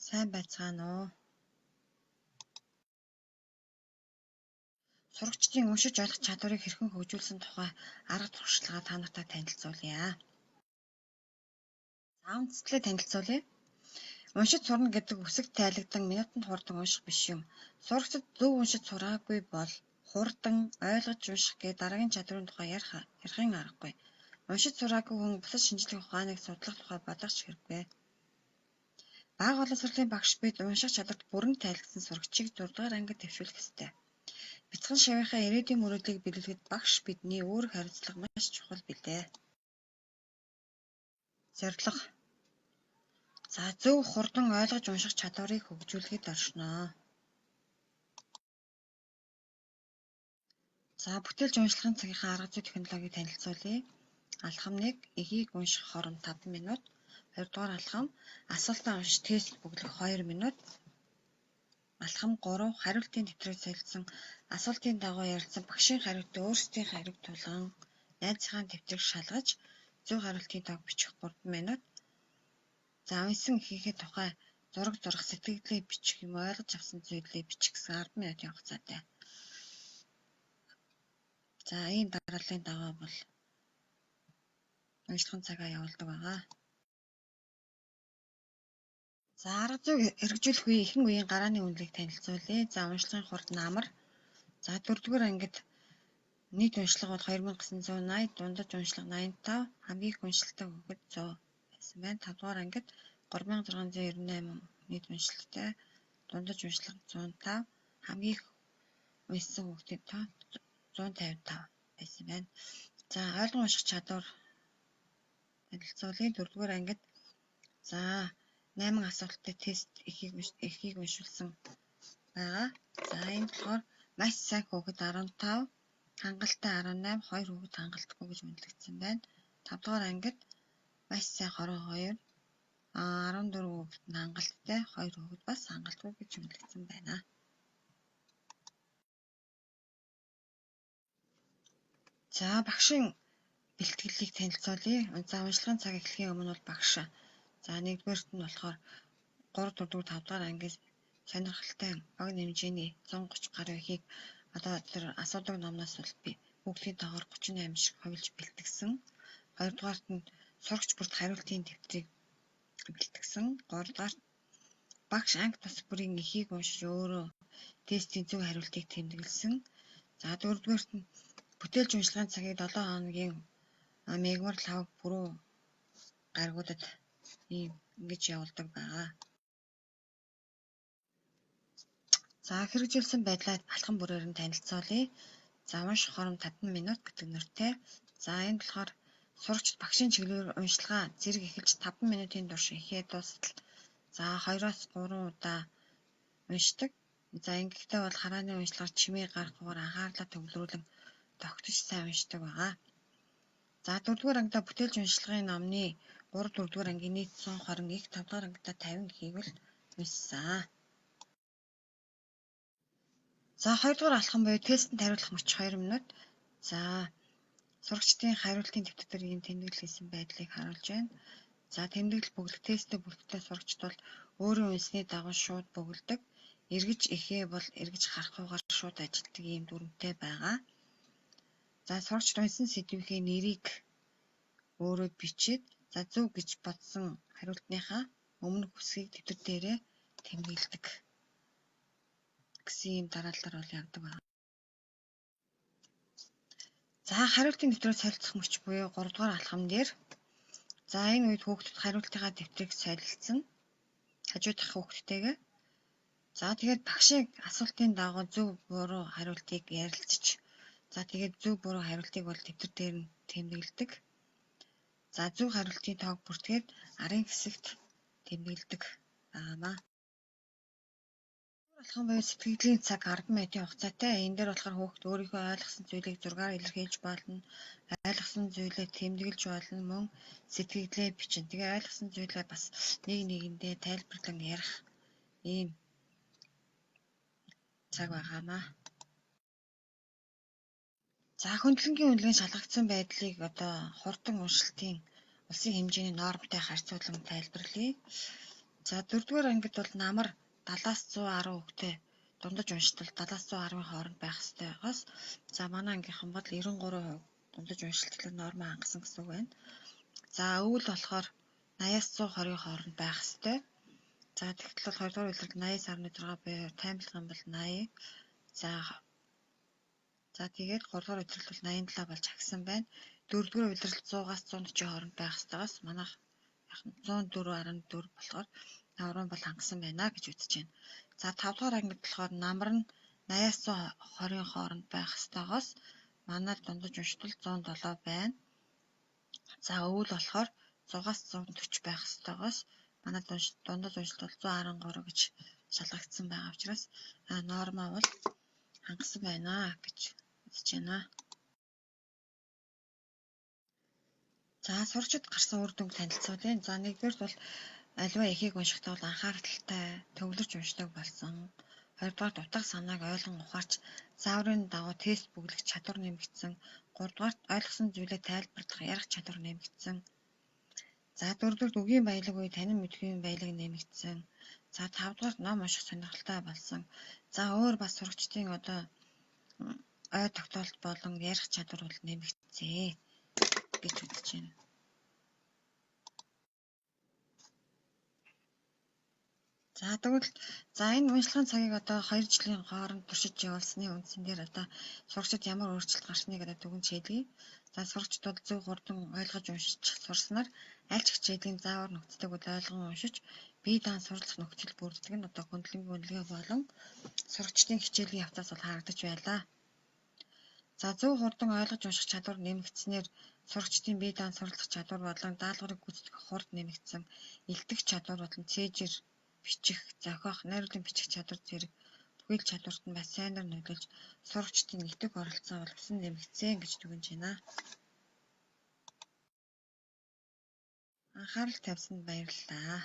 Сайн байцгаана уу. Сурагчдын уншиж ойлгох чадварыг хэрхэн хөгжүүлсэн тухай арга туршлагаа та нартай танилцуулъя. За үндэслэлээ танилцуулъя. Уншиж сурна гэдэг үсэгт тайлагдан минутанд хурдан унших биш юм. Сурагчид зөв уншиж сураагүй бол хурдан ойлгож унших гэ дараагийн чадварын тухай ярихын аргагүй. Уншиж сураагүй хүн бусад шинжлэх ухааныг судлах тухай бодох ч хэрэггүй. Бага боловсролын багш бид унших чадварт бүрэн тайлгсан сурагчийг 6 дугаар ангид төвшүүлэх ёстой. Бяцхан шавийнхаа ирээдүйн мөрөөдлийг биелүүлэхэд багш бидний үүрэг хариуцлага маш чухал билээ. Зорилго. За зөв хурдан ойлгож унших чадварыг хөгжүүлэхэд оршиноо. За бүтээлж уншлагын цагийнхаа арга зүй технологиг танилцуулъя. Алхам 1 эгийг унших хооронд 5 минут. 2 дугаар алхам асуултаа уншиж тест бүглэх 2 минут. Алхам 3 хариултын дэвтрийг солилцсон асуултын дагуу ярилцсан багшийн хариултыг өөрсдийн хариуг тулган найзынхаа дэвтрийг шалгаж зөв хариултын тоог бичих 3 минут. За уншсан ихийнхээ тухай зураг зурах, сэтгэлдээ бичих юм ойлгож авсан зүйлээ бичих гэсэн 10 минутын хугацаатай. За ийм дарааллын дагуу бол уншлагын цагаа явуулдаг байгаа. За арга зүйг хэрэгжүүлэх үеийн ихэнх үеийн гарааны үнэлгээг танилцуулъя. За уншлагын хурд амар. За 4-р ангид нийт уншлага бол 2980, дундаж уншлага 85, хамгийн их уншлагатай хүүхэд 100 байсан байна. 5-р ангид 3698 нийт уншлагатай, дундаж уншлага 105, хамгийн их уншсан хүүхдийн тоо 155 байсан байна. За ойлгон унших чадвар танилцуулъя. 4-р ангид за 8 асуулттай тест эхийг уншуулсан байгаа. За энэ болохоор маш сайн хүүхэд 15, хангалттай 18, 2 хүүхэд хангалтгүй гэж үнэлэгдсэн байна. 5-р ангид маш сайн хороо 2, 14 хүүхэд хангалттай, 2 хүүхэд бас хангалтгүй гэж үнэлэгдсэн байна. За багшийн бэлтгэлийг танилцуулъя. За уншлагын цаг эхлэхийн өмнө бол багш за 1-р нь болохоор 3, 4, 5 дугаар ангид сонирхолтой бага хэмжээний 130 гаруй ихийг одоо тэр асуудаг номноос бол би хүүхдийн тоогоор 38 шиг хувилж бэлтгэсэн. 2 дугаарт нь сурагч бүрт хариултын дэвтрийг бэлтгэсэн. 3 дугаарт багш анги тус бүрийн ихийг уншиж өөрөө тестийн зөв хариултыг тэмдэглэсэн. За 4 дугаарт нь бүтээлж уншлагын цагийг 7 хоногийн мегмар лав бүрүү гаргуудад ингэж явуулдаг байгаа. За хэрэгжүүлсэн байдлаа алхам бүрээр нь танилцуулъя. За унших хооронд 5 минут гэдэг нэртэй. За энэ болохоор сурагчид багшийн чиглэлээр уншлагаа зэрэг эхэлж 5 минутын турш ихээ дуустал за 2-оос 3 удаа уншдаг. За ингэхдээ бол харааны уншлагаар чимээ гаргахаар анхаарлаа төвлөрүүлэн тогтож сайн уншдаг байгаа. За 4-р ангидаа бүтээлж уншлагын номны 3, 4-р ангийн нийт 120 их, 5-р ангидаа 50 ихийг бол уншсан. За 2-р алхам буюу тестэнд хариулах мөч 2 минут. За сурагчдын хариултын дэвтэр дээр тэмдэглэл хийсэн байдлыг харуулж байна. За тэмдэглэл бүглэх тесттэй бүртгтэй сурагчид бол өөрийн үнсний дагуу шууд бөглөдөг. Эргэж ихээ бол эргэж харахгүйгээр шууд ажилтдаг ийм дүрмтэй байгаа. За сурагчид унсан сэдвийнхээ нэрийг өөрөө бичээд за зөв гэж бодсон хариултныхаа өмнөх үсгийг дэвтэр дээрээ тэмдэглэдэг гэсэн ийм дараалалаар бол явдаг байна. За хариултын дэвтрийг солилцох мөч буюу 3 дугаар алхам дээр за энэ үед хүүхдэд хариултынхаа дэвтрийг солилцсон хажуудах хүүхдтэйгээ за тэгээд багшийн асуултын дагуу зөв буруу хариултыг ярилцж за тэгээд зөв буруу хариултыг бол дэвтэр дээр нь тэмдэглэдэг. За зөв хариултын тоог бүртгээд арын хэсэгт тэмдэглэдэг байгаамаа. Алхам буюу сэтгэлийн цаг 10 минутын хугацаатай. Энэ дээр болохоор хүүхэд өөрийнхөө ойлгосон зүйлийг зургаар илэрхийлж болно. Ойлгосон зүйлээ тэмдэглэж болно. Мөн сэтгэлдээ бичнэ. Тэгээ ойлгосон зүйлээ бас нэгэндээ тайлбарлан ярих ийм цаг байгаамаа. За хөндлөнгийн үнэлгээний шалгагдсан байдлыг одоо хурдан уншилтын улсын хэмжээний нормтой харьцуулан тайлбарлая. За 4-р ангид бол намар 70-аас 110 хүүхдэд дундаж уншилтал 70-аас 110-ын хооронд байх ёстойгоос за манай ангийнхан бол 93% дундаж уншилтлыг нормаа хангасан гэсэн үг байна. За өвөл болохоор 80-аас 120-ийн хооронд байх ёстой. За тэгтэл бол 2-р улиралд 80.6 буюу таймлах юм бол 80. За тэгээд 3-р улиралд бол 87 болж агсан байна. 4-р улиралд 100-аас 140 хооронд байх ёстойгоос манайх 104.4 болохоор намрын бол хангасан байна гэж үзэж байна. За 5-р ангид болохоор намар нь 80-аас 120-ийн хооронд байх ёстойгоос манай дундаж уншилтал 107 байна. За өвөл болохоор 100-аас 140 байх ёстойгоос манай дундаж уншилтал 113 гэж шалгагдсан байгаа учраас нормаа бол хангасан байна гэж үзэж байна. За сурагчид гарсан үр дүнг танилцуулъя. За 1-р бол аливаа эхийг уншихдаа бол анхааралтай төвлөрч уншдаг болсон. 2-дугаар дутаг санааг ойлгон ухаарч зааврын дагуу тест бүглэх чадвар нэмэгдсэн. 3-дугаарт ойлгосон зүйлээ тайлбарлах ярих чадвар нэмэгдсэн. За 4-дүгээр үгийн баялаг үе танин мэдхийн баялаг нэмэгдсэн. За 5-дугаарт ном унших сонирхолтой болсон. За өөр бас сурагчдын ой тогтоолт болон ярих чадвар бол нэмэгдсэн гэж үзэж байна. За тэгвэл энэ уншлагын цагийг 2 жилийн хооронд туршиж явуулсны үндсэн дээр сурагчид ямар өөрчлөлт гарсныг дүгнж хэлье. За сурагчид бол зөв хурдан ойлгож уншиж сурснаар аль ч хичээлийн заавар нөхцөлийг ойлгон уншиж бие даан сурлах нөхцөл бүрддэг нь хөндлөнгийн үнэлгээ болон сурагчдын хичээлийн явцаас бол харагдаж байлаа. За зөв хурдан ойлгож унших чадвар нэмэгдснээр сурагчдын бие даан сурлах чадвар болон даалгаврыг гүйцэтгэх хурд нэмэгдсэн. Илтгэх чадвар болон цээжээр бичих, зохиох, найруулгын бичих чадвар зэрэг бүхэл чадварт нь бас сайнаар нөлөөлж сурагчдын нэтэг оролцоо бол өсөн нэмэгдсэн гэж дүгнэж байна. Анхаарал тавьсанд баярлалаа.